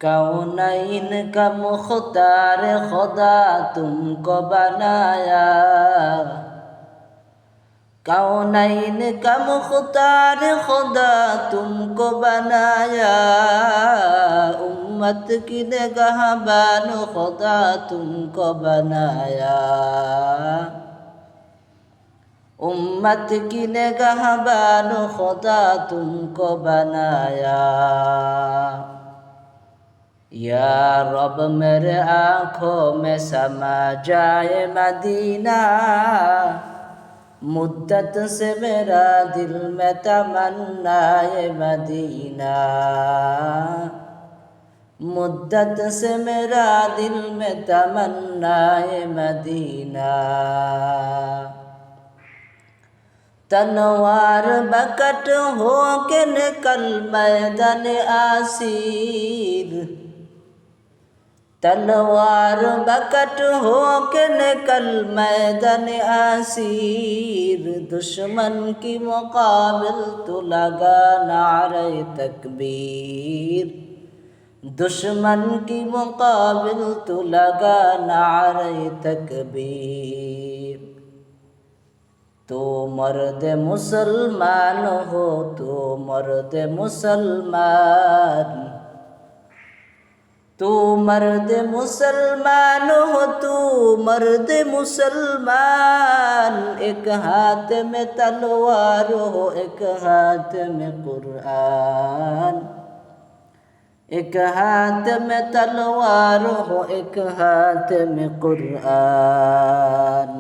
कौनैन का मुख्तार खुदा तुमको बनाया, कौनैन का मुख्तार खुदा तुमको बनाया, उम्मत की निगहबान खुदा तुमको बनाया, उम्मत की निगहबान खुदा तुमको बनाया। या रब मेरे आँखों में समा जाए मदीना, मुद्दत से मेरा दिल में तमन्नाए मदीना, मुद्दत से मेरा दिल में तमन्नाए मदीना। तलवार बकट हो के निकल मैदान आसीर, तलवार बकट हो के निकल मैदान आसीर, दुश्मन की मुकाबिल तो लगा नारे तकबीर, दुश्मन की मुकाबिल तो लगा नारे तकबीर। तो मर्द मुसलमान हो, तो मर्द मुसलमान, तू मर्द मुसलमान हो, तू मर्द मुसलमान। एक हाथ में तलवार हो, एक हाथ में कुरान, एक हाथ में तलवार हो, एक हाथ में कुरान।